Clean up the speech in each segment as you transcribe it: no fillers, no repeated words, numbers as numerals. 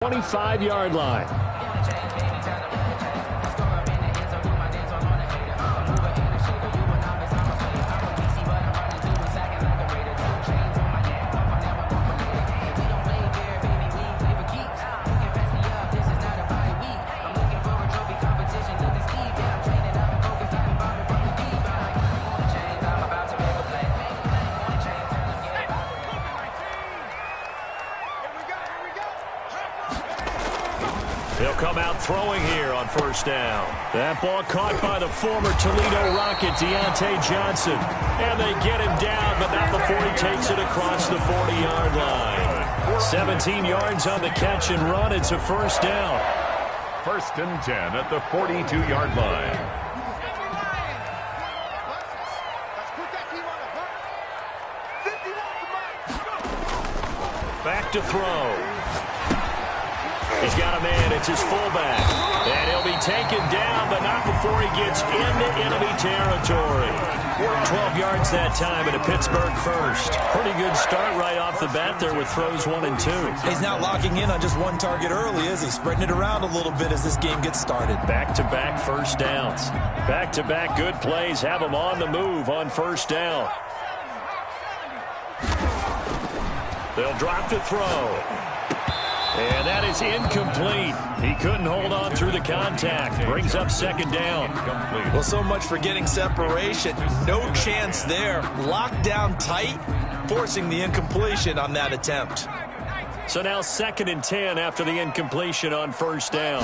25-yard line. He'll come out throwing here on first down. That ball caught by the former Toledo Rocket, Deontay Johnson. And they get him down, but not before he takes it across the 40-yard line. 17 yards on the catch and run. It's a first down. First and 10 at the 42-yard line. Back to throw. He's got a man. It's his fullback. And he'll be taken down, but not before he gets into enemy territory. 12 yards that time and a Pittsburgh first. Pretty good start right off the bat there with throws 1 and 2. He's not locking in on just one target early, is he? Spreading it around a little bit as this game gets started. Back-to-back first downs. Back-to-back good plays have him on the move on first down. They'll drop to throw. And that is incomplete. He couldn't hold on through the contact. Brings up second down. Well, so much for getting separation. No chance there. Locked down tight, forcing the incompletion on that attempt. So now second and 10 after the incompletion on first down.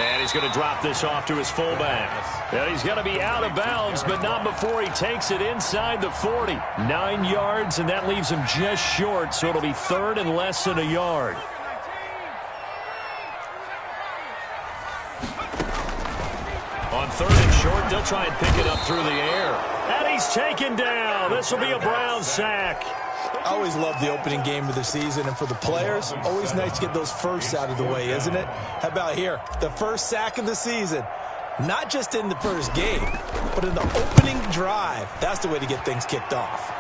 And he's going to drop this off to his fullback. And he's going to be out of bounds, but not before he takes it inside the 40. 9 yards, and that leaves him just short, so it'll be third and less than a yard. On third and short, they'll try and pick it up through the air. And he's taken down. This will be a Brown sack. I always love the opening game of the season, and for the players, always nice to get those firsts out of the way, isn't it? How about here? The first sack of the season. Not just in the first game, but in the opening drive. That's the way to get things kicked off.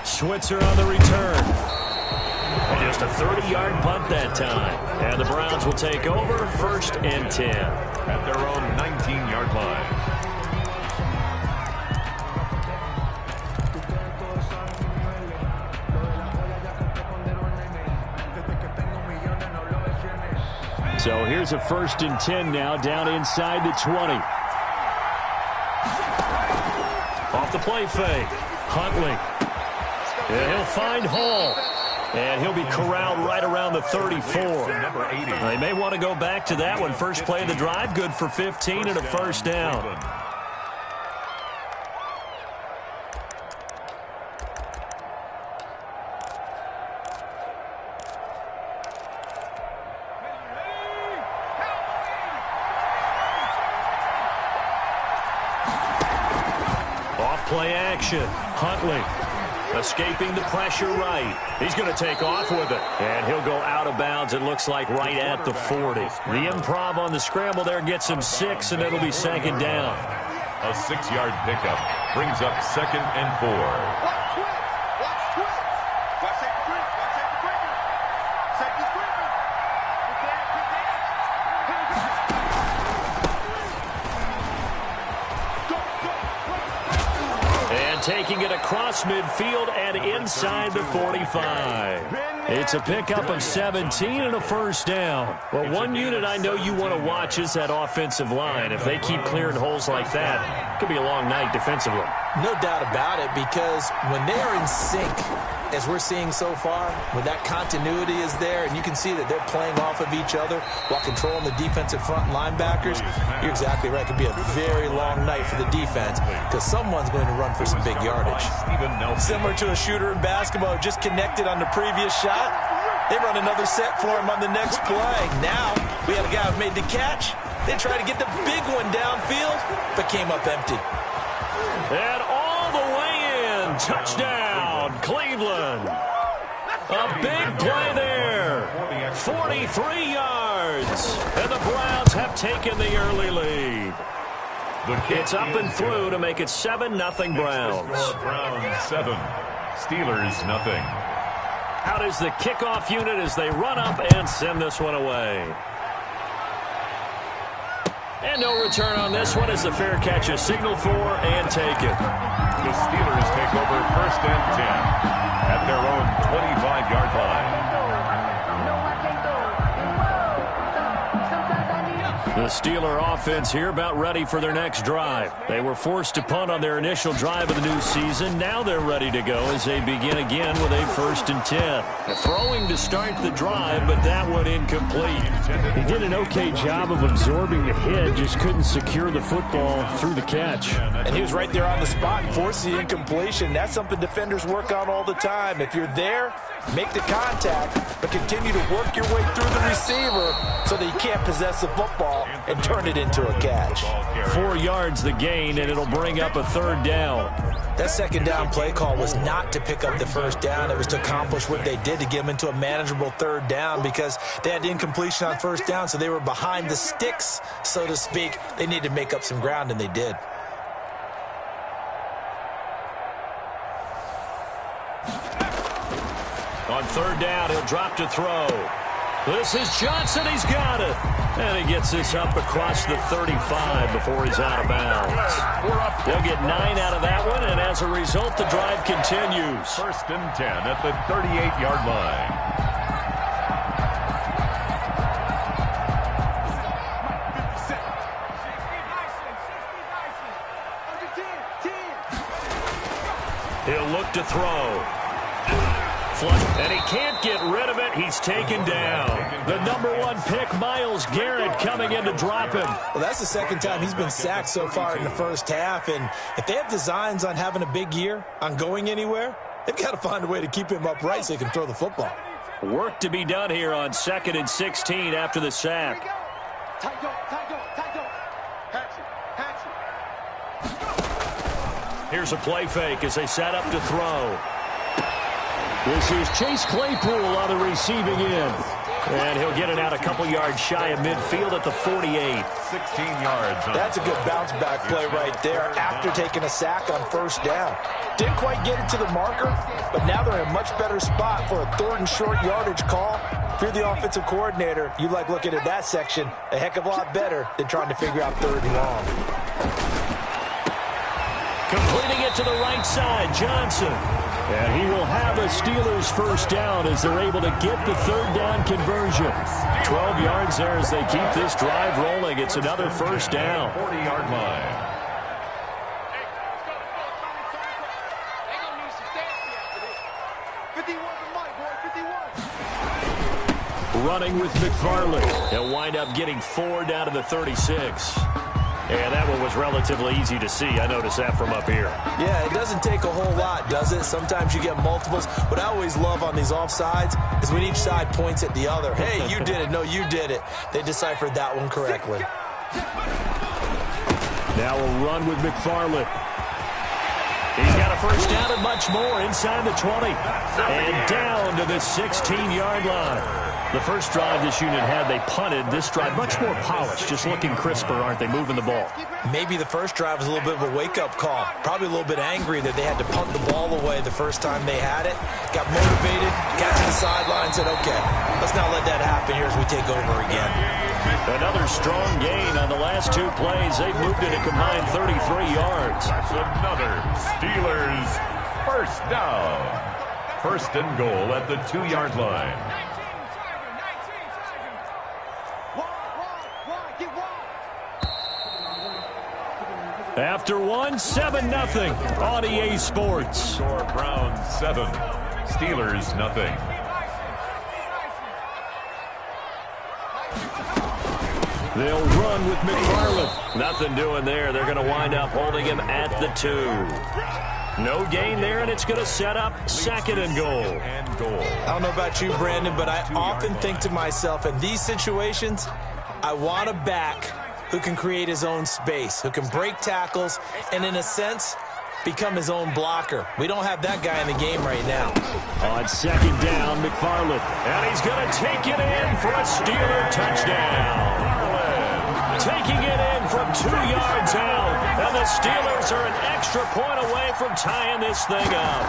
Switzer on the return. Just a 30-yard punt that time. And the Browns will take over first and 10. At their own 19-yard line. So here's a first and 10 now, down inside the 20. Off the play fake. Huntley. And he'll find Hall. And he'll be corralled right around the 34. They may want to go back to that one. First play of the drive, good for 15 and a first down. Play action. Huntley escaping the pressure right. He's going to take off with it. And he'll go out of bounds, it looks like, right at the 40. The improv on the scramble there gets him 6, and it'll be second down. A 6-yard pickup brings up second and 4. Taking it across midfield and inside the 45. It's a pickup of 17 and a first down. Well, one unit I know you want to watch is that offensive line. If they keep clearing holes like that, it could be a long night defensively. No doubt about it, because when they are in sync, as we're seeing so far, when that continuity is there, and you can see that they're playing off of each other while controlling the defensive front linebackers, you're exactly right. It could be a very long night for the defense because someone's going to run for some big yardage. Similar to a shooter in basketball who just connected on the previous shot, they run another set for him on the next play. Now, we have a guy who made the catch. They tried to get the big one downfield, but came up empty. And all the way in. Touchdown, Cleveland. A big play there. 43 yards. And the Browns have taken the early lead. It's up and through to make it 7-0 Browns. Browns 7, Steelers nothing. Out is the kickoff unit as they run up and send this one away. And no return on this one as the fair catch is signaled for and taken. The Steelers take over 1st and 10 at their own 25-yard line. The Steeler offense here about ready for their next drive. They were forced to punt on their initial drive of the new season. Now they're ready to go as they begin again with a 1st and 10. Throwing to start the drive, but that one incomplete. He did an okay job of absorbing the hit, just couldn't secure the football through the catch. And he was right there on the spot and forced the incompletion. That's something defenders work on all the time. If you're there, make the contact, but continue to work your way through the receiver so that you can't possess the football and turn it into a catch. 4 yards the gain, and it'll bring up a 3rd down. That 2nd down play call was not to pick up the 1st down. It was to accomplish what they did to get them into a manageable 3rd down because they had incompletion on 1st down, so they were behind the sticks, so to speak. They needed to make up some ground, and they did. On 3rd down, he'll drop to throw. This is Johnson. He's got it. And he gets this up across the 35 before he's out of bounds. They'll get 9 out of that one, and as a result, the drive continues. 1st and 10 at the 38-yard line. He'll look to throw. And he can't get rid of it. He's taken down. The #1 pick, Myles Garrett, coming in to drop him. Well, that's the 2nd time he's been sacked so far in the 1st half. And if they have designs on having a big year, on going anywhere, they've got to find a way to keep him upright so he can throw the football. Work to be done here on 2nd and 16 after the sack. Here's a play fake as they set up to throw. This is Chase Claypool on the receiving end. And he'll get it out a couple yards shy of midfield at the 48. 16 yards. That's a good bounce back play right there after taking a sack on 1st down. Didn't quite get it to the marker, but now they're in a much better spot for a 3rd and short yardage call. If you're the offensive coordinator, you like looking at that section a heck of a lot better than trying to figure out 3rd and long. Completing it to the right side, Johnson. And he will have a Steelers 1st down as they're able to get the 3rd down conversion. 12 yards there as they keep this drive rolling. It's another 1st down. 40-yard line. Running with McFarland. He'll wind up getting 4 down to the 36. And that one was relatively easy to see. I noticed that from up here. Yeah, it doesn't take a whole lot, does it? Sometimes you get multiples. What I always love on these offsides is when each side points at the other. Hey, you did it. No, you did it. They deciphered that one correctly. Now we'll run with McFarland. He's got a 1st down and much more inside the 20. And down to the 16-yard line. The first drive this unit had, they punted. This drive, much more polished, just looking crisper, aren't they, moving the ball? Maybe the first drive was a little bit of a wake-up call. Probably a little bit angry that they had to punt the ball away the first time they had it. Got motivated, got to the sideline, said, okay, let's not let that happen here as we take over again. Another strong gain on the last 2 plays. They've moved it a combined 33 yards. Another Steelers 1st down. 1st and goal at the 2-yard line. After 1, 7-0 on EA Sports. Score Browns 7, Steelers nothing. They'll run with McFarland. Nothing doing there. They're going to wind up holding him at the 2. No gain there, and it's going to set up 2nd and goal. I don't know about you, Brandon, but I often think to myself, in these situations, I want a back who can create his own space, who can break tackles, and in a sense, become his own blocker. We don't have that guy in the game right now. On 2nd down, McFarland. And he's going to take it in for a Steeler touchdown. taking it in from 2 yards out. And the Steelers are an extra point away from tying this thing up.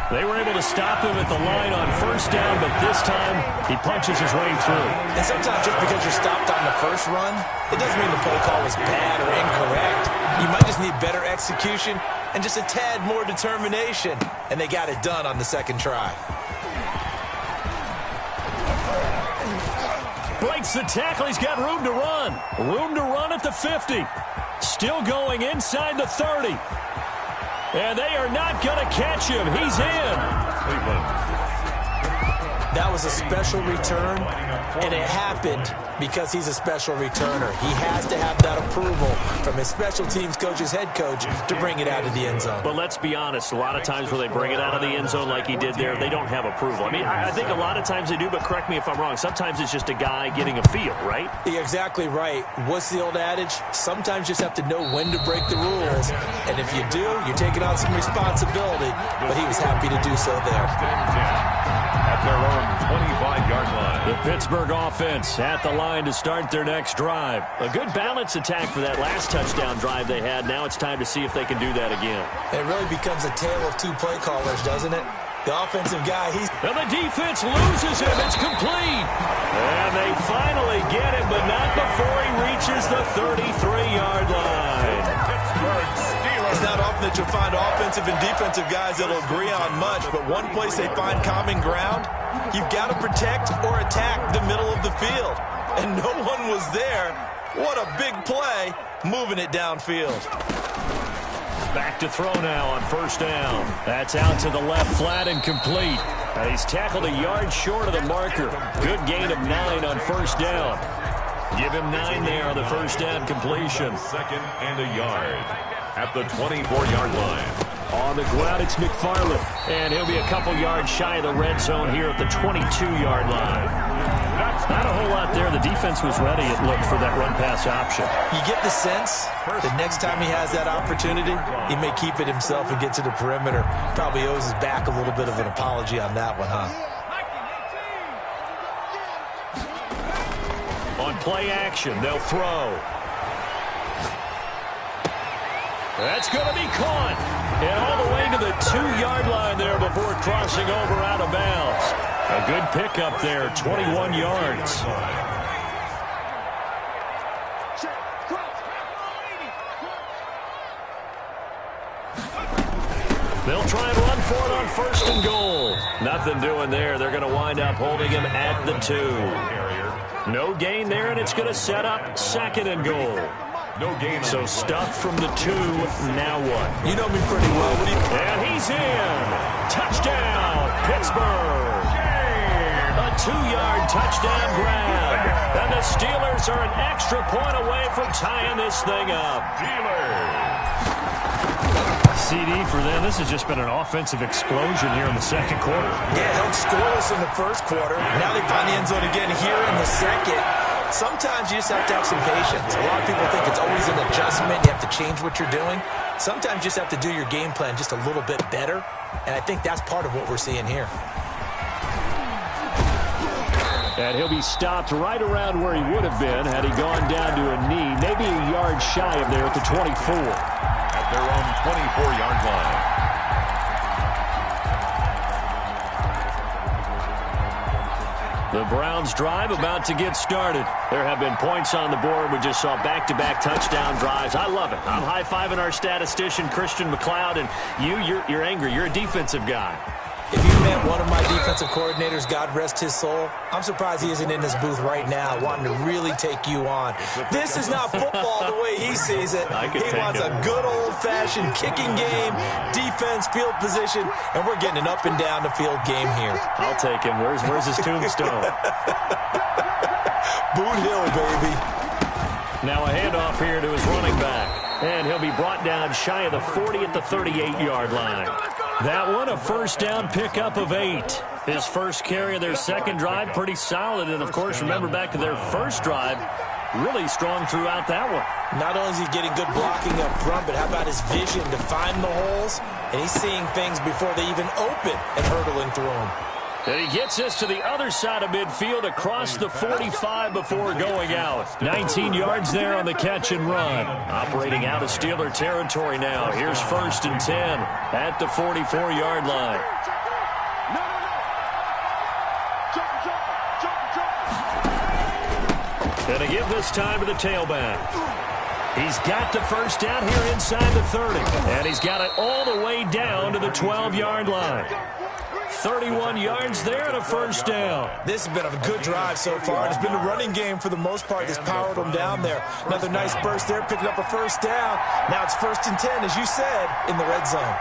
They were able to stop him at the line on first down, but this time he punches his way through. And sometimes just because you're stopped on the first run, it doesn't mean the play call was bad or incorrect. You might just need better execution and just a tad more determination. And they got it done on the second try. Breaks the tackle. He's got room to run. Room to run at the 50. Still going inside the 30. And they are not going to catch him. He's in. That was a special return, and it happened because he's a special returner. He has to have that approval from his special teams coach, his head coach, to bring it out of the end zone. But let's be honest, a lot of times where they bring it out of the end zone like he did there, they don't have approval. I mean, I think a lot of times they do, but correct me if I'm wrong. Sometimes it's just a guy getting a feel, right? You're exactly right. What's the old adage? Sometimes you just have to know when to break the rules. And if you do, you're taking on some responsibility. But he was happy to do so there. At their own 25-yard line. The Pittsburgh offense at the line to start their next drive. A good balance attack for that last touchdown drive they had. Now it's time to see if they can do that again. It really becomes a tale of two play callers, doesn't it? The offensive guy, and the defense loses him. It's complete. And they finally get him, but not before he reaches the 33-yard line. Pittsburgh Steelers. It's not often that you'll find offensive and defensive guys that'll agree on much, but one place they find common ground, you've got to protect or attack the middle of the field. And no one was there. What a big play, moving it downfield. Back to throw now on first down. That's out to the left, flat and complete. And he's tackled a yard short of the marker. Good gain of 9 on first down. Give him 9 there on the first down completion. Second and a yard at the 24-yard line. On the ground, it's McFarland. And he'll be a couple yards shy of the red zone here at the 22-yard line. Not a whole lot there. The defense was ready, it looked, for that run-pass option. You get the sense that next time he has that opportunity, he may keep it himself and get to the perimeter. Probably owes his back a little bit of an apology on that one, huh? On play action, they'll throw. That's going to be caught. And all the way to the 2-yard line there before crossing over out of bounds. A good pickup there, 21 yards. They'll try and run for it on first and goal. Nothing doing there. They're going to wind up holding him at the 2. No gain there, and it's going to set up second and goal. No gain. So stuff from the 2. Now what? You know me pretty well. And he's in. Touchdown, Pittsburgh. A 2-yard touchdown grab. And the Steelers are an extra point away from tying this thing up. CD for them. This has just been an offensive explosion here in the second quarter. Yeah, held scoreless in the first quarter. Now they find the end zone again here in the second. Sometimes you just have to have some patience. A lot of people think it's always an adjustment. You have to change what you're doing. Sometimes you just have to do your game plan just a little bit better. And I think that's part of what we're seeing here. And he'll be stopped right around where he would have been had he gone down to a knee. Maybe a yard shy of there at the 24. At their own 24-yard line. The Browns drive about to get started. There have been points on the board. We just saw back-to-back touchdown drives. I love it. I'm high-fiving our statistician, Christian McLeod, and you're angry. You're a defensive guy. If you met one of my defensive coordinators, God rest his soul, I'm surprised he isn't in this booth right now wanting to really take you on. This is not football the way he sees it. He wants a good old-fashioned kicking game, defense, field position, and we're getting an up-and-down-the-field game here. I'll take him. Where's his tombstone? Boot Hill, baby. Now a handoff here to his running back. And he'll be brought down shy of the 40 at the 38-yard line. That one, a first down pickup of 8. His first carry of their second drive, pretty solid. And, of course, remember back to their first drive, really strong throughout that one. Not only is he getting good blocking up front, but how about his vision to find the holes? And he's seeing things before they even open and hurdling through them. And he gets us to the other side of midfield across the 45 before going out. 19 yards there on the catch and run. Operating out of Steeler territory now. Here's 1st and 10 at the 44-yard line. And to give this time to the tailback. He's got the first down here inside the 30. And he's got it all the way down to the 12-yard line. 31 yards there and a first down. This has been a good drive so far, and it's been the running game for the most part that's powered them down there. Another nice burst there, picking up a first down. Now it's 1st and 10, as you said, in the red zone.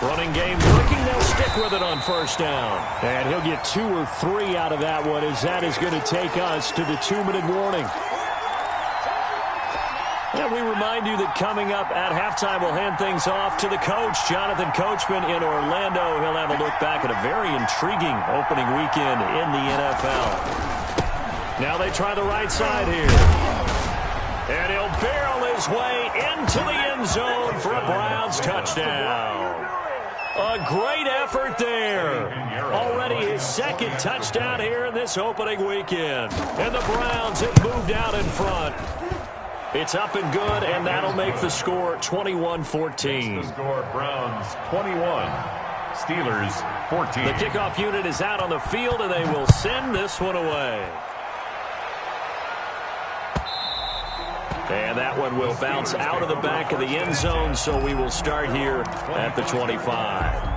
Running game working. They'll stick with it on 1st down. And he'll get 2 or 3 out of that one, as that is going to take us to the 2-minute warning. And we remind you that coming up at halftime, we'll hand things off to the coach, Jonathan Coachman in Orlando. He'll have a look back at a very intriguing opening weekend in the NFL. Now they try the right side here. And he'll barrel his way into the end zone for a Browns touchdown. A great effort there. Already his 2nd touchdown here in this opening weekend. And the Browns have moved out in front. It's up and good, and that'll make the score 21-14. The score, Browns 21, Steelers 14. The kickoff unit is out on the field, and they will send this one away. And that one will bounce out of the back of the end zone, so we will start here at the 25.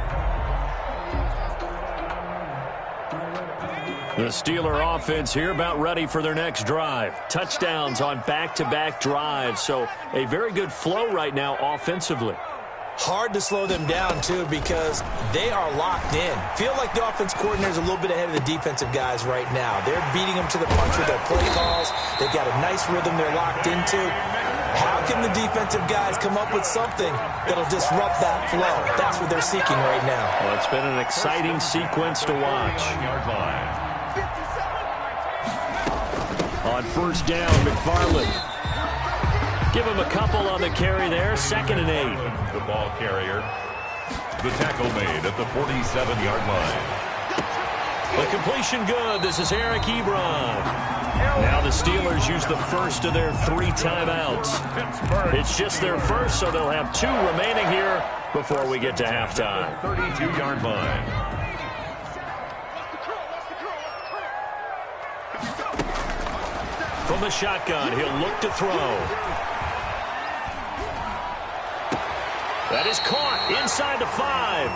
The Steeler offense here about ready for their next drive. Touchdowns on back-to-back drives, so a very good flow right now offensively. Hard to slow them down, too, because they are locked in. Feel like the offense coordinator is a little bit ahead of the defensive guys right now. They're beating them to the punch with their play calls. They've got a nice rhythm they're locked into. How can the defensive guys come up with something that'll disrupt that flow? That's what they're seeking right now. Well, it's been an exciting sequence to watch. On 1st down, McFarland. Give him a couple on the carry there. 2nd and 8. The ball carrier. The tackle made at the 47-yard line. The completion good. This is Eric Ebron. Now the Steelers use the first of their 3 timeouts. It's just their first, so they'll have 2 remaining here before we get to halftime. 32-yard line. From the shotgun, he'll look to throw. That is caught inside the 5.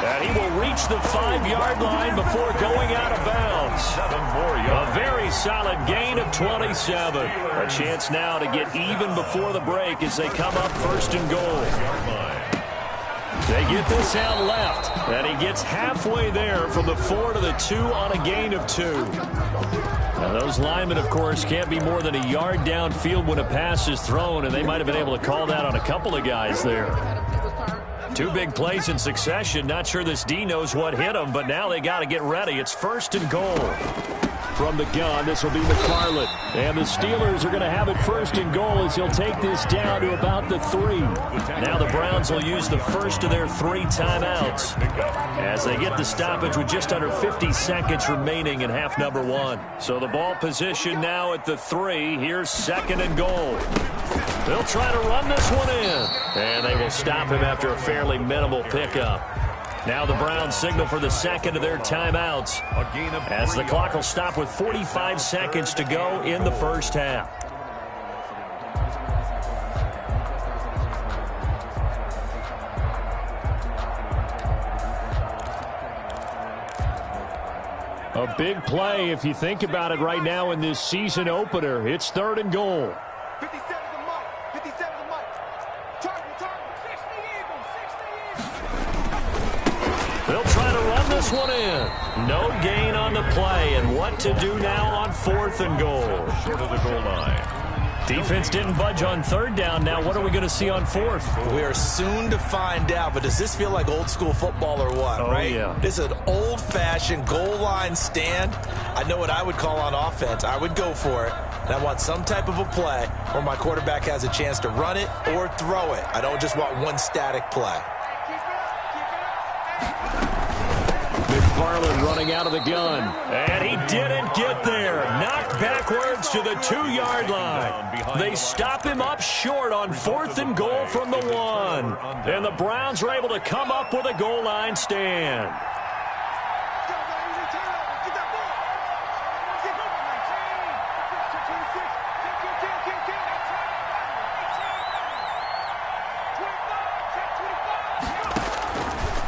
And he will reach the 5-yard line before going out of bounds. 7 more yards. A very solid gain of 27. A chance now to get even before the break as they come up 1st and goal. They get this out left, and he gets halfway there from the 4 to the 2 on a gain of 2. Now those linemen, of course, can't be more than a yard downfield when a pass is thrown, and they might have been able to call that on a couple of guys there. 2 big plays in succession. Not sure this D knows what hit him, but now they got to get ready. It's 1st and goal. From the gun, this will be McFarland. And the Steelers are going to have it 1st and goal as he'll take this down to about the 3. Now the Browns will use the first of their 3 timeouts as they get the stoppage with just under 50 seconds remaining in half number 1. So the ball position now at the 3. Here's 2nd and goal. They'll try to run this one in. And they will stop him after a fairly minimal pickup. Now the Browns signal for the 2nd of their timeouts as the clock will stop with 45 seconds to go in the first half. A big play if you think about it right now in this season opener. It's 3rd and goal. 57 the mark. 57 the mark. Target. 60 Eagles. They'll try to run this one in. No gain on the play, and what to do now on 4th and goal. Short of the goal line. Defense didn't budge on 3rd down. Now what are we going to see on 4th? We are soon to find out, but does this feel like old school football or what, right? Yeah. This is an old-fashioned goal line stand. I know what I would call on offense. I would go for it, and I want some type of a play where my quarterback has a chance to run it or throw it. I don't just want one static play. McFarland running out of the gun. And he didn't get there. Knocked backwards to the 2-yard line. They stop him up short on 4th and goal from the 1. And the Browns are able to come up with a goal line stand.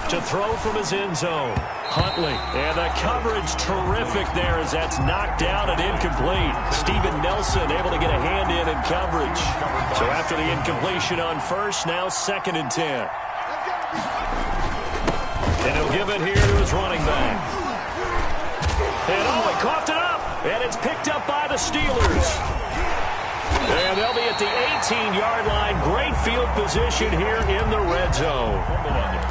To throw from his end zone. Huntley. And the coverage terrific there as that's knocked down and incomplete. Steven Nelson able to get a hand in coverage. So after the incompletion on first, now 2nd and 10. And he'll give it here to his running back. And he coughed it up. And it's picked up by the Steelers. And they'll be at the 18-yard line. Great field position here in the red zone.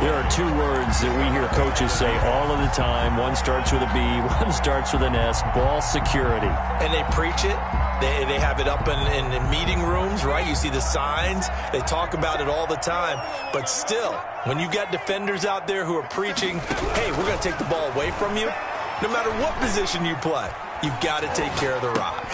There are 2 words that we hear coaches say all of the time. One starts with a B, one starts with an S. Ball security. And they preach it. They have it up in meeting rooms, right? You see the signs. They talk about it all the time. But still, when you've got defenders out there who are preaching, hey, we're going to take the ball away from you, no matter what position you play, you've got to take care of the rock.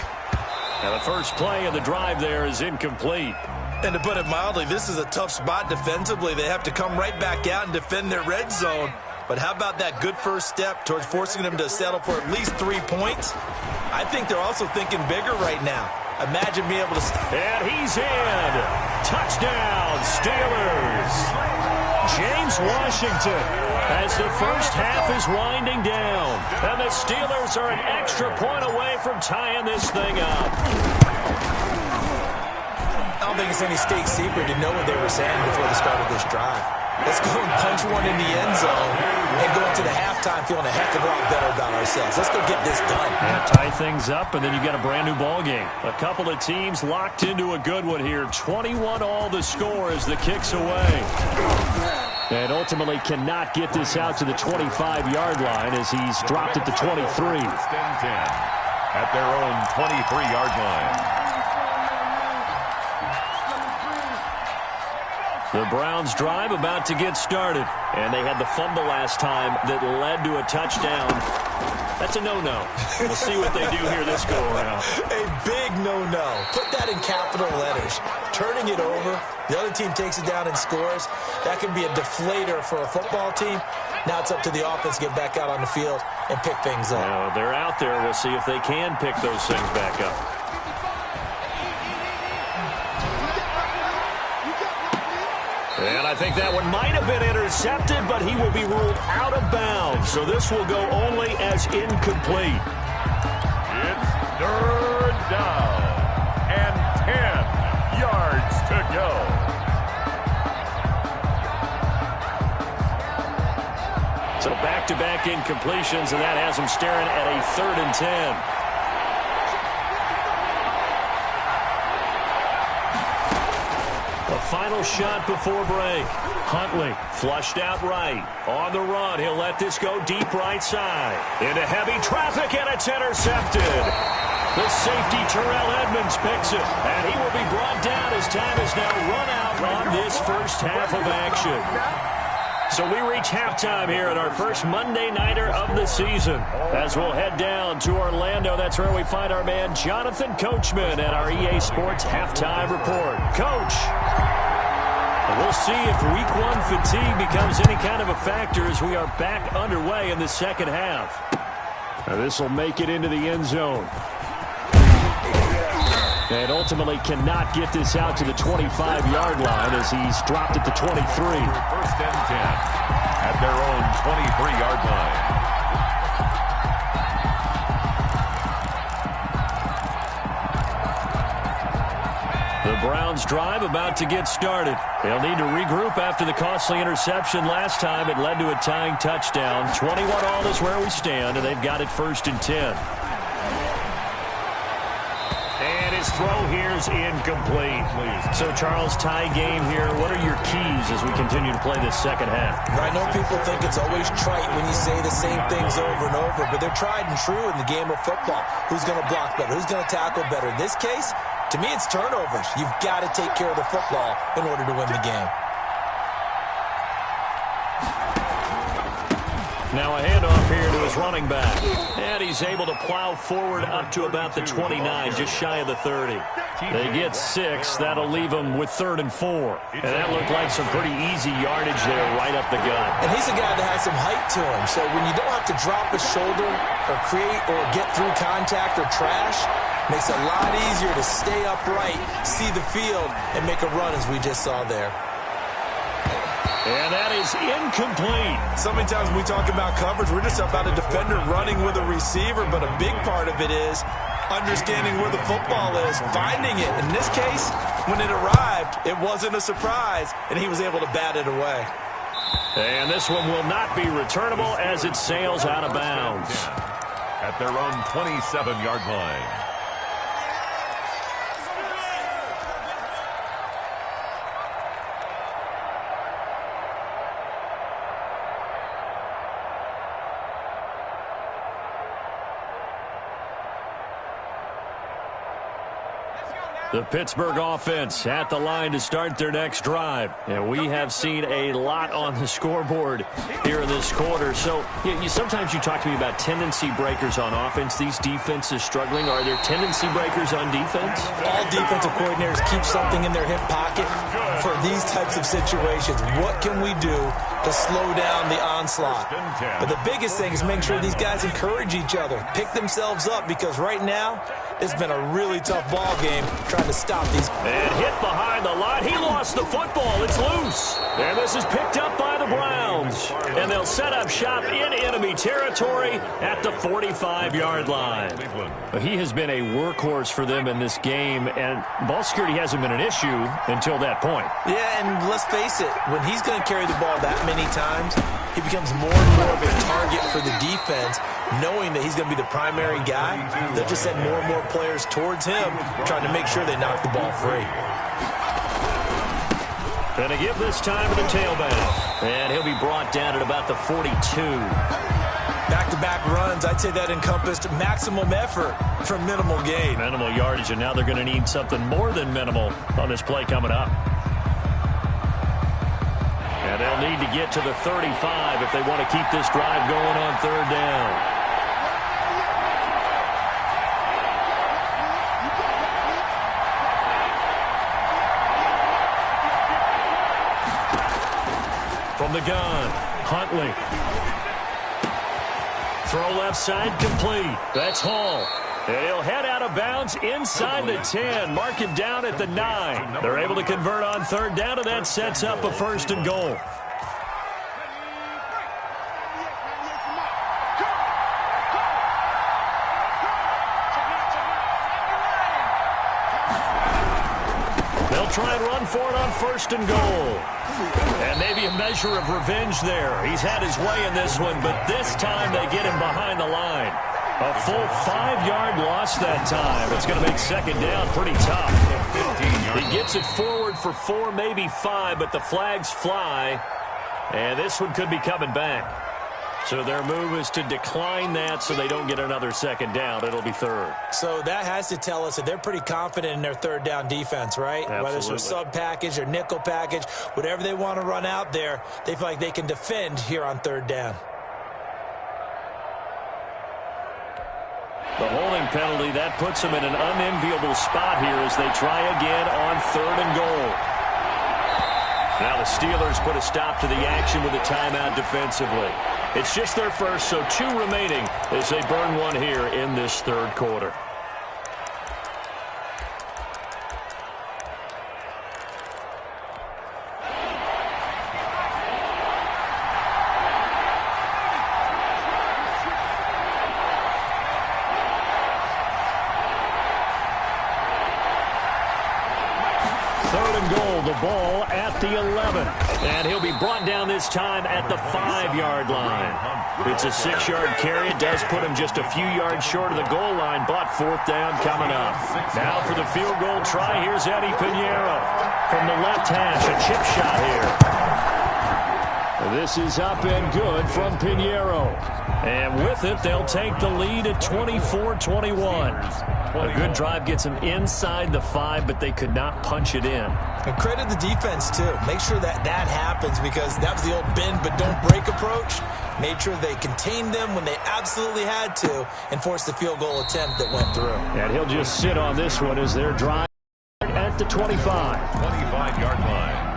And the first play of the drive there is incomplete. And to put it mildly, this is a tough spot defensively. They have to come right back out and defend their red zone. But how about that good first step towards forcing them to settle for at least 3 points? I think they're also thinking bigger right now. Imagine being able to... And he's in. Touchdown, Steelers. James Washington as the first half is winding down. And the Steelers are an extra point away from tying this thing up. I don't think it's any state secret to know what they were saying before the start of this drive. Let's go and punch one in the end zone and go into the halftime feeling a heck of a lot better about ourselves. Let's go get this done. And tie things up, and then you get a brand new ball game. A couple of teams locked into a good one here. 21-all the score as the kick's away. And ultimately cannot get this out to the 25-yard line as he's dropped at the 23. At their own 23-yard line. The Browns drive about to get started. And they had the fumble last time that led to a touchdown. That's a no-no. We'll see what they do here this go-around. A big no-no. Put that in capital letters. Turning it over, the other team takes it down and scores. That can be a deflator for a football team. Now it's up to the offense to get back out on the field and pick things up. Well, they're out there. We'll see if they can pick those things back up. And I think that one might have been intercepted, but he will be ruled out of bounds. So this will go only as incomplete. It's 3rd down and 10 yards to go. So back-to-back incompletions, and that has him staring at a 3rd and 10. Final shot before break. Huntley flushed out right. On the run, he'll let this go deep right side. Into heavy traffic, and it's intercepted. The safety, Terrell Edmonds, picks it. And he will be brought down as time is now run out on this first half of action. So we reach halftime here at our first Monday Nighter of the season. As we'll head down to Orlando, that's where we find our man Jonathan Coachman at our EA Sports Halftime Report. Coach, we'll see if Week 1 fatigue becomes any kind of a factor as we are back underway in the second half. This will make it into the end zone. And ultimately cannot get this out to the 25-yard line as he's dropped at the 23. 1st and 10 at their own 23-yard line. The Browns drive about to get started. They'll need to regroup after the costly interception last time. It led to a tying touchdown. 21-all is where we stand, and they've got it 1st and 10. And his throw here is incomplete. So, Charles, tie game here. What are your keys as we continue to play this second half? I know people think it's always trite when you say the same things over and over, but they're tried and true in the game of football. Who's going to block better? Who's going to tackle better? In this case, to me, it's turnovers. You've got to take care of the football in order to win the game. Now a handoff here to his running back. And he's able to plow forward up to about the 29, just shy of the 30. They get 6. That'll leave them with 3rd and 4. And that looked like some pretty easy yardage there right up the gut. And he's a guy that has some height to him. So when you don't have to drop a shoulder or create or get through contact or trash, makes it a lot easier to stay upright, see the field, and make a run as we just saw there. And that is incomplete. So many times when we talk about coverage, we're just about a defender running with a receiver, but a big part of it is understanding where the football is, finding it. In this case, when it arrived, it wasn't a surprise, and he was able to bat it away. And this one will not be returnable as it sails out of bounds. At their own 27-yard line. The Pittsburgh offense at the line to start their next drive. And we have seen a lot on the scoreboard here in this quarter. So sometimes you talk to me about tendency breakers on offense. These defenses struggling. Are there tendency breakers on defense? All defensive coordinators keep something in their hip pocket for these types of situations. What can we do to slow down the onslaught? But the biggest thing is making sure these guys encourage each other, pick themselves up, because right now it's been a really tough ball game trying to stop these. And hit behind the line. He lost the football. It's loose. And this is picked up by the Browns. And they'll set up shop in enemy territory at the 45-yard line. He has been a workhorse for them in this game, and ball security hasn't been an issue until that point. Yeah, and let's face it, when he's going to carry the ball that many times, he becomes more and more of a target for the defense, knowing that he's going to be the primary guy. They'll just send more and more players towards him, trying to make sure they knock the ball free. Going to give this time to the tailback. And he'll be brought down at about the 42. Back-to-back runs, I'd say that encompassed maximum effort for minimal gain. Minimal yardage, and now they're going to need something more than minimal on this play coming up. And they'll need to get to the 35 if they want to keep this drive going on 3rd down. From the gun, Huntley. Throw left side complete. That's Hall. And he'll head out of bounds inside the 10. Mark him down at the 9. They're able to convert on 3rd down, and that sets up a 1st and goal. They'll try and run for it on 1st and goal. And maybe a measure of revenge there. He's had his way in this one, but this time they get him behind the line. A full 5-yard loss that time. It's going to make 2nd down pretty tough. He gets it forward for 4, maybe 5, but the flags fly. And this one could be coming back. So their move is to decline that so they don't get another 2nd down. It'll be 3rd. So that has to tell us that they're pretty confident in their 3rd down defense, right? Absolutely. Whether it's their sub package or nickel package, whatever they want to run out there, they feel like they can defend here on 3rd down. The holding penalty, that puts them in an unenviable spot here as they try again on 3rd and goal. Now the Steelers put a stop to the action with a timeout defensively. It's just their first, so 2 remaining as they burn one here in this 3rd quarter. The ball at the 11. And he'll be brought down this time at the 5-yard line. It's a 6-yard carry. It does put him just a few yards short of the goal line, but 4th down coming up. Now for the field goal try, here's Eddie Pinheiro. From the left hash, a chip shot here. This is up and good from Pinheiro. And with it, they'll take the lead at 24-21. A good drive gets them inside the 5, but they could not punch it in. And credit the defense, too. Make sure that happens, because that was the old bend but don't break approach. Made sure they contained them when they absolutely had to and forced the field goal attempt that went through. And he'll just sit on this one as their drive at the 25. 25-yard line.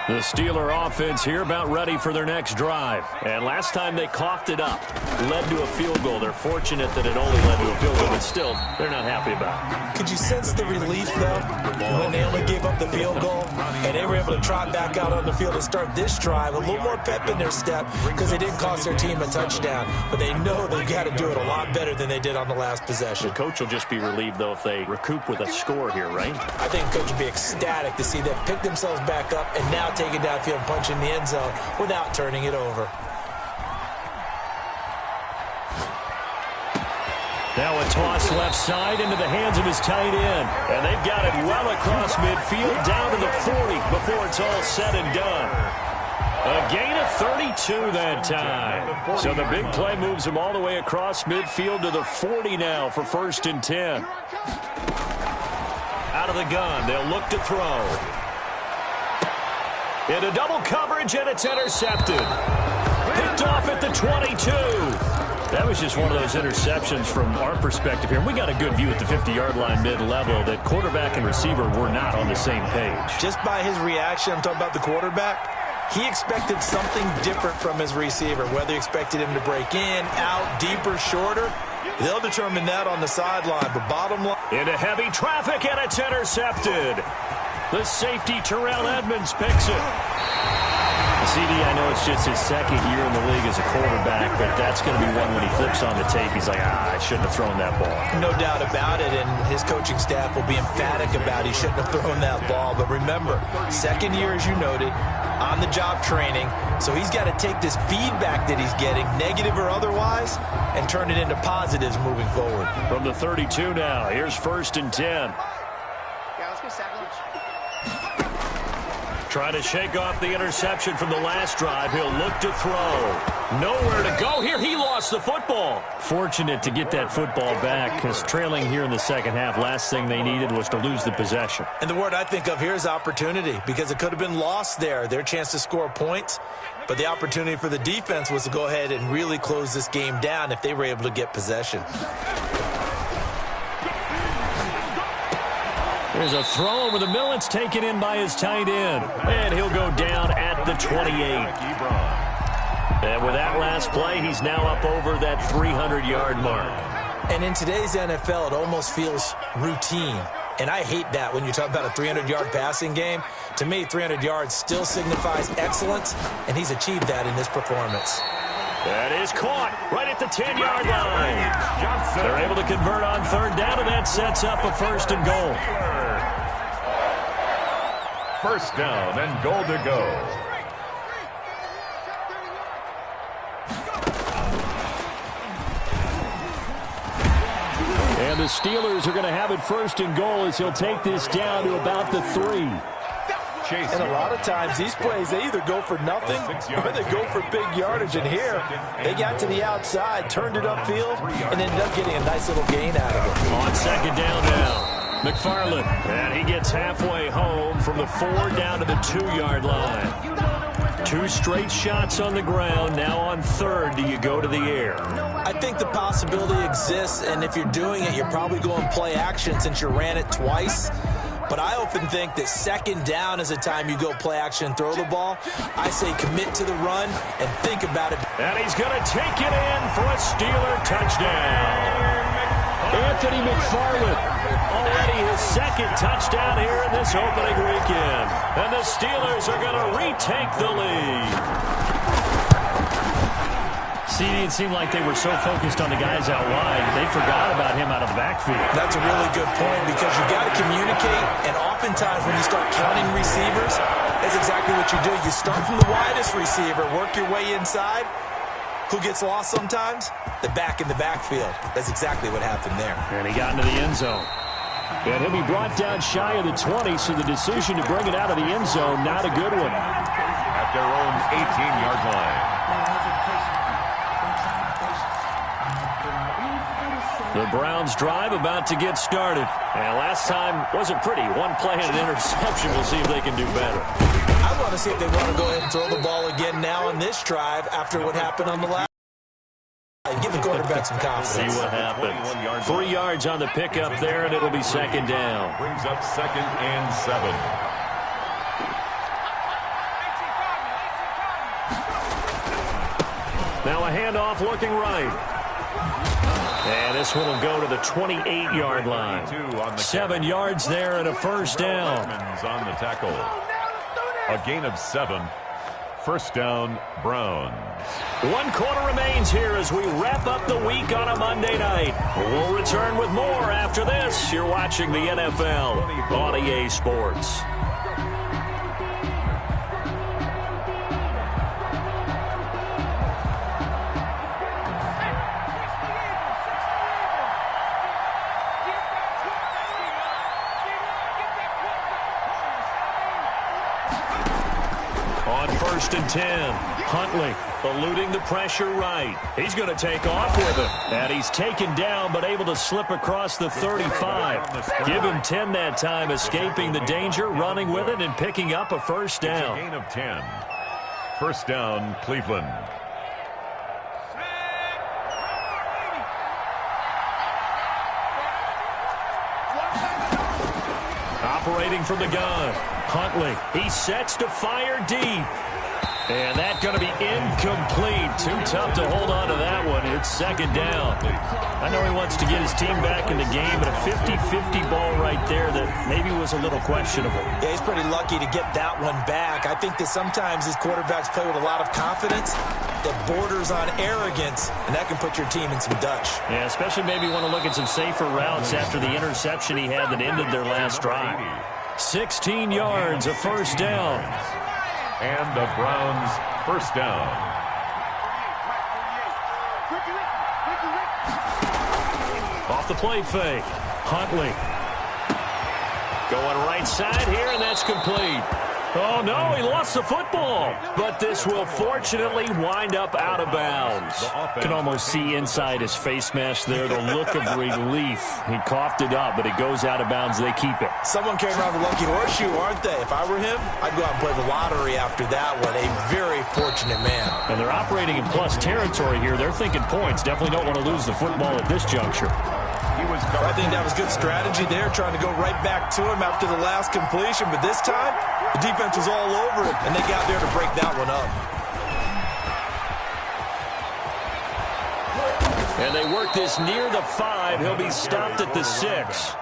The Steeler offense here about ready for their next drive. And last time they coughed it up, led to a field goal. They're fortunate that it only led to a field goal, but still, they're not happy about it. Could you sense the relief, though, when they only gave up the field goal and they were able to trot back out on the field and start this drive? A little more pep in their step because they didn't cost their team a touchdown. But they know they've got to do it a lot better than they did on the last possession. The coach will just be relieved, though, if they recoup with a score here, right? I think the coach would be ecstatic to see them pick themselves back up and now take it downfield and punch in the end zone without turning it over. Now a toss left side into the hands of his tight end. And they've got it well across midfield down to the 40 before it's all said and done. A gain of 32 that time. So the big play moves him all the way across midfield to the 40 now for 1st and 10. Out of the gun, they'll look to throw. Into double coverage, and it's intercepted. Picked off at the 22. That was just one of those interceptions from our perspective here. We got a good view at the 50-yard line mid-level that quarterback and receiver were not on the same page. Just by his reaction, I'm talking about the quarterback, he expected something different from his receiver, whether he expected him to break in, out, deeper, shorter. They'll determine that on the sideline. But bottom line, into heavy traffic, and it's intercepted. The safety, Terrell Edmonds, picks it. CD, I know it's just his second year in the league as a quarterback, but that's going to be one when he flips on the tape, he's like, I shouldn't have thrown that ball. No doubt about it, and his coaching staff will be emphatic about he shouldn't have thrown that ball. But remember, second year, as you noted, on-the-job training, so he's got to take this feedback that he's getting, negative or otherwise, and turn it into positives moving forward. From the 32 now, here's 1st and 10. Trying to shake off the interception from the last drive. He'll look to throw. Nowhere to go here. He lost the football. Fortunate to get that football back because trailing here in the second half, last thing they needed was to lose the possession. And the word I think of here is opportunity, because it could have been lost there, their chance to score points. But the opportunity for the defense was to go ahead and really close this game down if they were able to get possession. There's a throw over the middle. It's taken in by his tight end. And he'll go down at the 28. And with that last play, he's now up over that 300-yard mark. And in today's NFL, it almost feels routine. And I hate that when you talk about a 300-yard passing game. To me, 300 yards still signifies excellence, and he's achieved that in this performance. That is caught right at the 10-yard line. They're able to convert on 3rd down, and that sets up a 1st and goal. 1st down and goal to go. And the Steelers are going to have it 1st and goal as he'll take this down to about the 3. And a lot of times, these plays, they either go for nothing or they go for big yardage. And here, they got to the outside, turned it upfield, and ended up getting a nice little gain out of it. On 2nd down now, McFarland. And he gets halfway home from the 4 down to the 2-yard line. 2 straight shots on the ground. Now on 3rd, do you go to the air? I think the possibility exists, and if you're doing it, you're probably going play action since you ran it twice. But I often think that 2nd down is a time you go play action and throw the ball. I say commit to the run and think about it. And he's going to take it in for a Steeler touchdown. Anthony McFarland, already his 2nd touchdown here in this opening weekend. And the Steelers are going to retake the lead. See, it seemed like they were so focused on the guys out wide, they forgot about him out of the backfield. That's a really good point, because you got to communicate, and oftentimes when you start counting receivers, that's exactly what you do. You start from the widest receiver, work your way inside. Who gets lost sometimes? The back in the backfield. That's exactly what happened there. And he got into the end zone. And he'll be brought down shy of the 20, so the decision to bring it out of the end zone, not a good one. At their own 18-yard line. The Browns drive about to get started. And last time wasn't pretty. One play and an interception. We'll see if they can do better. I want to see if they want to go ahead and throw the ball again now on this drive after what happened on the last. Give the quarterback some confidence. See what happens. 3 yards on the pickup there, and it'll be second down. Brings up 2nd and 7. Now a handoff looking right. And this one will go to the 28-yard line. 7 yards there and a first down. On the tackle. A gain of 7. First down, Browns. 1 quarter remains here as we wrap up the week on a Monday night. We'll return with more after this. You're watching the NFL on EA Sports. On 1st and 10, Huntley eluding the pressure right. He's going to take off with it. And he's taken down but able to slip across the 35. Give him 10 that time, escaping the danger, running with it, and picking up a first down. Gain of 10. First down, Cleveland. Operating from the gun, Huntley. He sets to fire deep. And that's going to be incomplete. Too tough to hold on to that one. It's second down. I know he wants to get his team back in the game, but a 50-50 ball right there that maybe was a little questionable. Yeah, he's pretty lucky to get that one back. I think that sometimes these quarterbacks play with a lot of confidence that borders on arrogance, and that can put your team in some Dutch. Yeah, especially maybe want to look at some safer routes after the interception he had that ended their last drive. 16 yards, a first down. And the Browns first down. Off the play fake. Huntley. Going right side here, and that's complete. Oh, no, he lost the football. But this will fortunately wind up out of bounds. Can almost see inside his face mask there the look of relief. He coughed it up, but it goes out of bounds. They keep it. Someone came around the lucky horseshoe, aren't they? If I were him, I'd go out and play the lottery after that one. A very fortunate man. And they're operating in plus territory here. They're thinking points. Definitely don't want to lose the football at this juncture. I think that was good strategy there, trying to go right back to him after the last completion. But this time, the defense was all over it, and they got there to break that one up. And they work this near the 5. He'll be stopped at the 6.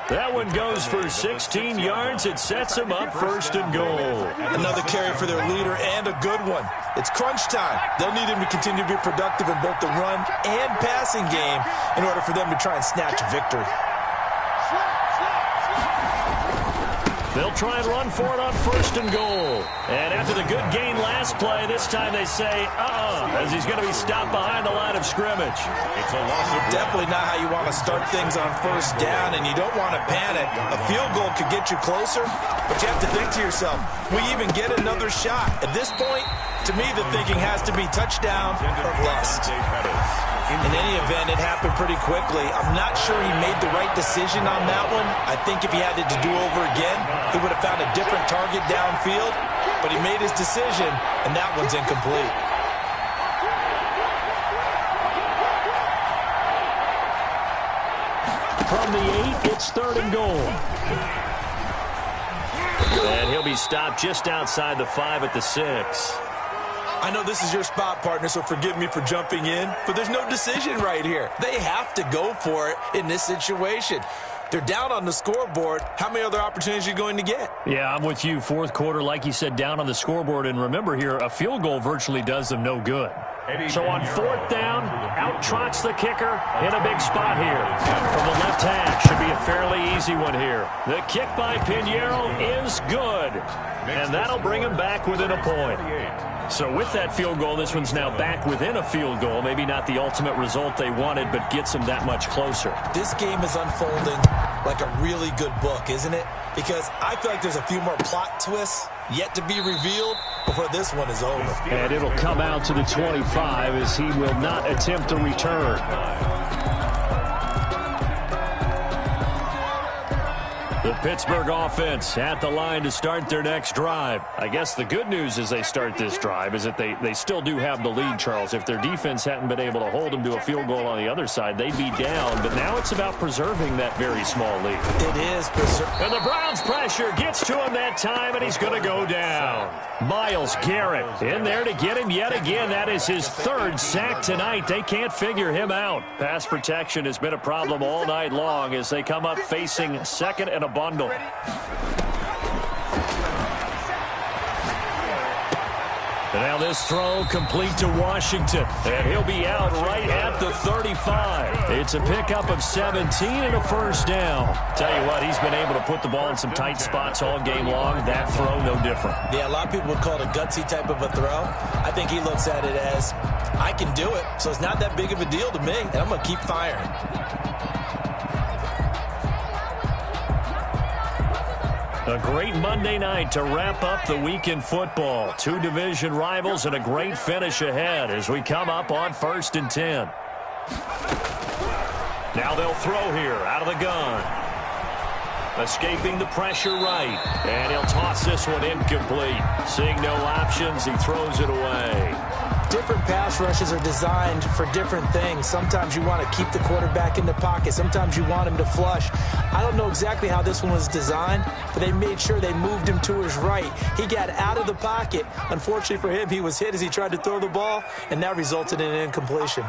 That one goes for 16 yards. It sets him up first and goal. Another carry for their leader and a good one. It's crunch time. They'll need him to continue to be productive in both the run and passing game in order for them to try and snatch a victory. They'll try and run for it on first and goal. And after the good gain last play, this time they say, as he's going to be stopped behind the line of scrimmage. It's a loss of definitely not how you want to start things on first down, and you don't want to panic. A field goal could get you closer, but you have to think to yourself, we even get another shot. At this point, to me, the thinking has to be touchdown or bust. In any event, it happened pretty quickly. I'm not sure he made the right decision on that one. I think if he had it to do over again, he would have found a different target downfield. But he made his decision, and that one's incomplete. From the 8, it's third and goal. And he'll be stopped just outside the 5 at the 6. I know this is your spot, partner, so forgive me for jumping in, but there's no decision right here. They have to go for it in this situation. They're down on the scoreboard. How many other opportunities are you going to get? Yeah, I'm with you. Fourth quarter, like you said, down on the scoreboard. And remember here, a field goal virtually does them no good. So on fourth down, out trots the kicker in a big spot here. From the left hash, should be a fairly easy one here. The kick by Pinheiro is good. And that'll bring him back within a point. So with that field goal, this one's now back within a field goal. Maybe not the ultimate result they wanted, but gets them that much closer. This game is unfolding like a really good book, isn't it? Because I feel like there's a few more plot twists yet to be revealed before this one is over. And it'll come out to the 25 as he will not attempt a return. The Pittsburgh offense at the line to start their next drive. I guess the good news as they start this drive is that they still do have the lead, Charles. If their defense hadn't been able to hold them to a field goal on the other side, they'd be down. But now it's about preserving that very small lead. It is. And the Browns' pressure gets to him that time, and he's going to go down. Myles Garrett in there to get him yet again. That is his third sack tonight. They can't figure him out. Pass protection has been a problem all night long as they come up facing second and a bundle. And now this throw complete to Washington. And he'll be out right at the 35. It's a pickup of 17 and a first down. Tell you what, he's been able to put the ball in some tight spots all game long. That throw, no different. Yeah, a lot of people would call it a gutsy type of a throw. I think he looks at it as, I can do it, so it's not that big of a deal to me, and I'm going to keep firing. A great Monday night to wrap up the week in football. Two division rivals and a great finish ahead as we come up on 1st and 10. Now they'll throw here out of the gun. Escaping the pressure right. And he'll toss this one incomplete. Seeing no options, he throws it away. Different pass rushes are designed for different things. Sometimes you want to keep the quarterback in the pocket. Sometimes you want him to flush. I don't know exactly how this one was designed, but they made sure they moved him to his right. He got out of the pocket. Unfortunately for him, he was hit as he tried to throw the ball, and that resulted in an incompletion.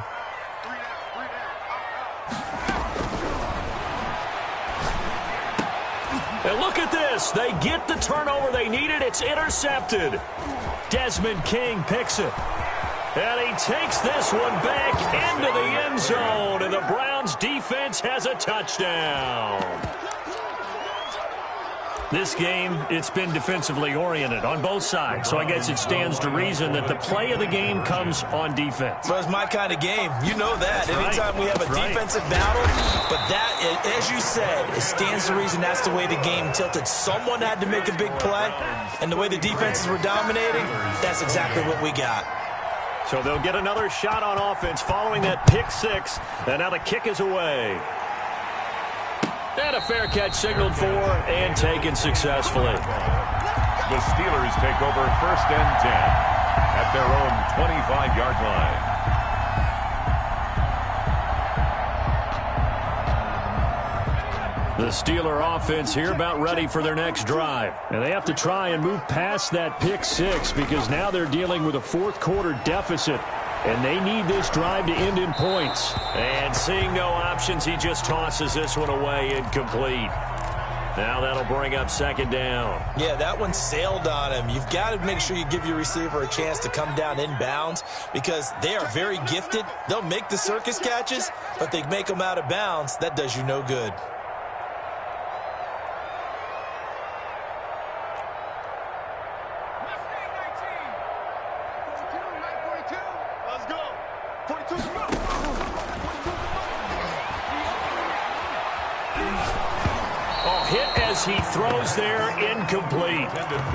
And look at this. They get the turnover they needed. It's intercepted. Desmond King picks it. And he takes this one back into the end zone. And the Browns defense has a touchdown. This game, it's been defensively oriented on both sides. So I guess it stands to reason that the play of the game comes on defense. Well, it's my kind of game. You know that. That's Anytime right. we have a defensive battle. But that, as you said, it stands to reason that's the way the game tilted. Someone had to make a big play. And the way the defenses were dominating, that's exactly what we got. So they'll get another shot on offense following that pick six. And now the kick is away. And a fair catch signaled for and taken successfully. The Steelers take over 1st and 10 at their own 25-yard line. The Steeler offense here about ready for their next drive. And they have to try and move past that pick six because now they're dealing with a fourth-quarter deficit. And they need this drive to end in points. And seeing no options, he just tosses this one away incomplete. Now that'll bring up 2nd down. Yeah, that one sailed on him. You've got to make sure you give your receiver a chance to come down inbounds because they are very gifted. They'll make the circus catches, but they make them out of bounds. That does you no good. He throws there incomplete.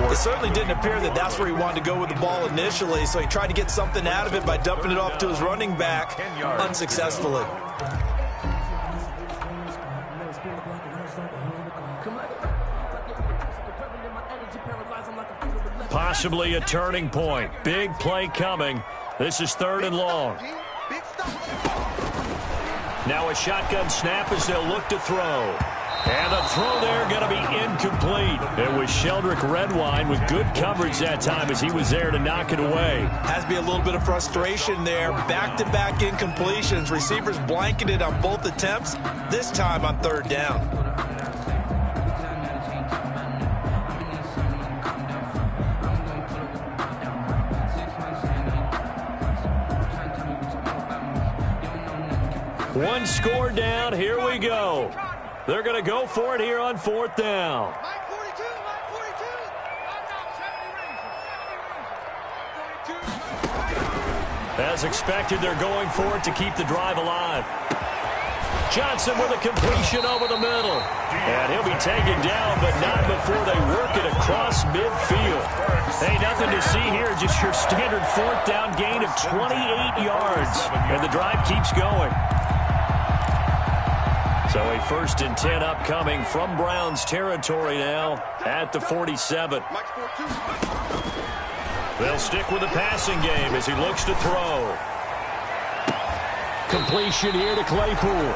It certainly didn't appear that that's where he wanted to go with the ball initially, so he tried to get something out of it by dumping it off to his running back unsuccessfully. Possibly a turning point. Big play coming. This is 3rd and long. Now a shotgun snap as they'll look to throw. And the throw there going to be incomplete. It was Sheldrick Redwine with good coverage that time as he was there to knock it away. Has to be a little bit of frustration there. Back-to-back incompletions. Receivers blanketed on both attempts, this time on 3rd down. One score down. Here we go. They're going to go for it here on 4th down. As expected, they're going for it to keep the drive alive. Johnson with a completion over the middle. And he'll be taken down, but not before they work it across midfield. Hey, nothing to see here, just your standard 4th down gain of 28 yards. And the drive keeps going. So a 1st and 10 upcoming from Browns territory now at the 47. They'll stick with the passing game as he looks to throw. Completion here to Claypool.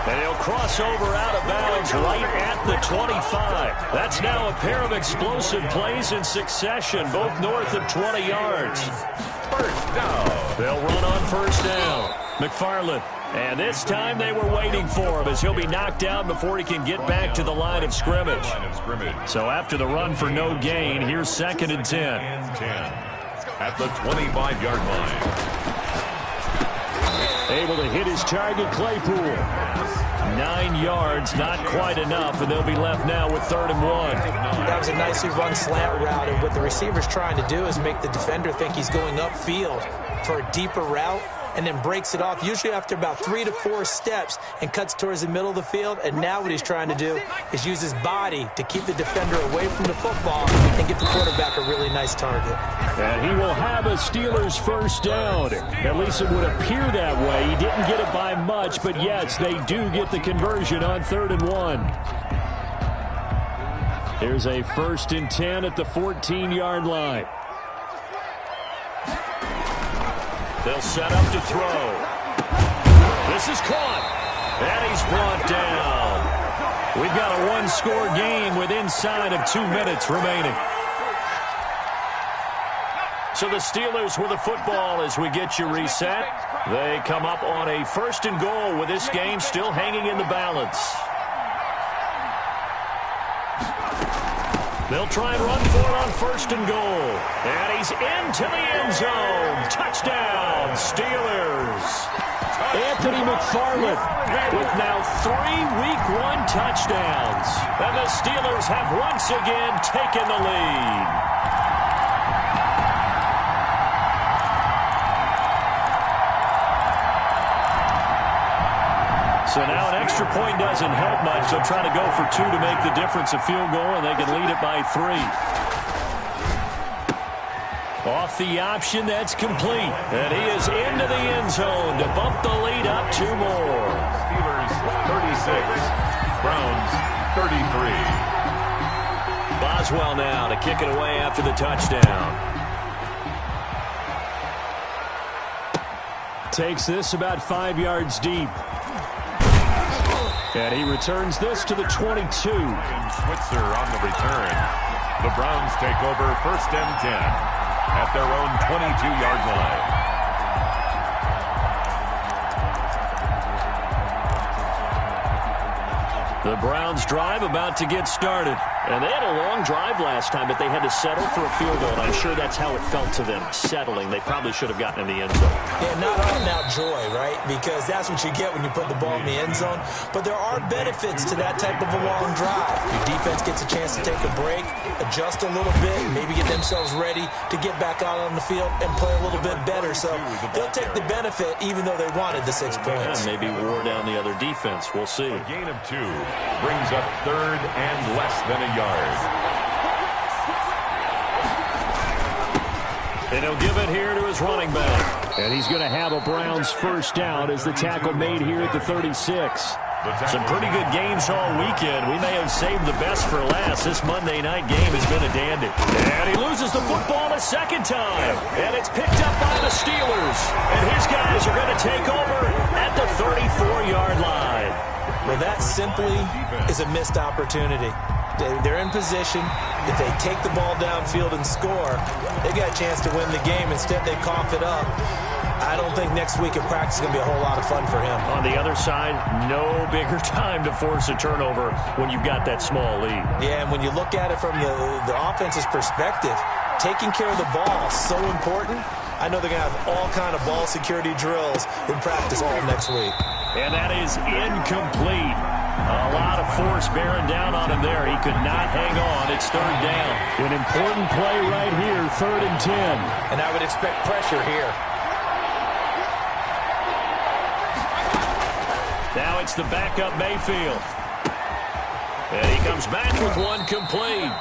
And he'll cross over out of bounds right at the 25. That's now a pair of explosive plays in succession, both north of 20 yards. First down. They'll run on 1st down. McFarland. And this time they were waiting for him as he'll be knocked down before he can get back to the line of scrimmage. So after the run for no gain, here's 2nd and 10. At the 25-yard line. Able to hit his target, Claypool. 9 yards, not quite enough, and they'll be left now with 3rd and 1. That was a nicely run slant route, and what the receiver's trying to do is make the defender think he's going upfield for a deeper route, and then breaks it off, usually after about 3 to 4 steps, and cuts towards the middle of the field. And now what he's trying to do is use his body to keep the defender away from the football and get the quarterback a really nice target. And he will have a Steelers 1st down. At least it would appear that way. He didn't get it by much, but yes, they do get the conversion on 3rd and 1. Here's a 1st and 10 at the 14-yard line. They'll set up to throw. This is caught. And he's brought down. We've got a 1-score game with inside of 2 minutes remaining. So the Steelers with the football as we get you reset. They come up on a 1st and goal with this game still hanging in the balance. They'll try and run for it on 1st and goal. And he's into the end zone. Touchdown, Steelers. Anthony McFarland with now 3 Week 1 touchdowns. And the Steelers have once again taken the lead. So now an extra point doesn't help much. They'll try to go for 2 to make the difference a field goal, and they can lead it by 3. Off the option, that's complete. And he is into the end zone to bump the lead up 2 more. Steelers 36, Browns 33. Boswell now to kick it away after the touchdown. Takes this about 5 yards deep. And he returns this to the 22. Switzer on the return. The Browns take over 1st and 10 at their own 22-yard line. The Browns drive about to get started. And they had a long drive last time, but they had to settle for a field goal. And I'm sure that's how it felt to them, settling. They probably should have gotten in the end zone. Yeah, not out-and-out joy, right? Because that's what you get when you put the ball in the end zone. But there are benefits to that type of a long drive. Your defense gets a chance to take a break, adjust a little bit, maybe get themselves ready to get back out on the field and play a little bit better. So they'll take the benefit even though they wanted the 6 points. Yeah, maybe wore down the other defense. We'll see. A gain of 2 brings up 3rd and less than a yard. And he'll give it here to his running back. And he's going to have a Browns 1st down as the tackle made here at the 36. Some pretty good games all weekend. We may have saved the best for last. This Monday night game has been a dandy. And he loses the football a 2nd time. And it's picked up by the Steelers. And his guys are going to take over at the 34-yard line. Well, that simply is a missed opportunity. They're in position. If they take the ball downfield and score, they got a chance to win the game. Instead, they cough it up. I don't think next week at practice is going to be a whole lot of fun for him. On the other side, no bigger time to force a turnover when you've got that small lead. Yeah, and when you look at it from the offense's perspective, taking care of the ball is so important. I know they're going to have all kind of ball security drills in practice all next week. And that is incomplete. A lot of force bearing down on him there. He could not hang on. It's 3rd down. An important play right here, 3rd and 10. And I would expect pressure here. Now it's the backup Mayfield. And he comes back with one complete.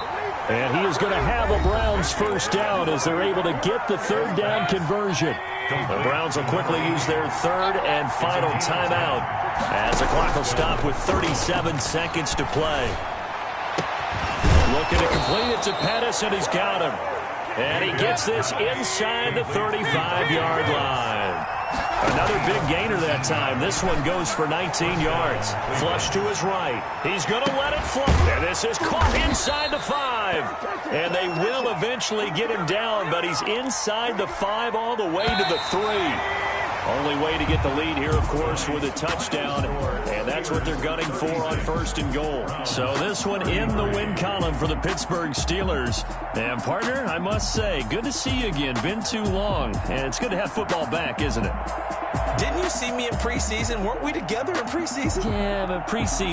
And he is going to have a Browns first down as they're able to get the third down conversion. The Browns will quickly use their third and final timeout as the clock will stop with 37 seconds to play. Looking to complete it to Pettis, and he's got him. And he gets this inside the 35-yard line. Another big gainer that time. This one goes for 19 yards. Flush to his right. He's going to let it fly. And this is caught inside the 5. And they will eventually get him down, but he's inside the 5 all the way to the 3. Only way to get the lead here, of course, with a touchdown, and that's what they're gunning for on first and goal. So this one in the win column for the Pittsburgh Steelers. And, partner, I must say, good to see you again. Been too long, and it's good to have football back, isn't it? Didn't you see me in preseason? Weren't we together in preseason? Yeah, but preseason.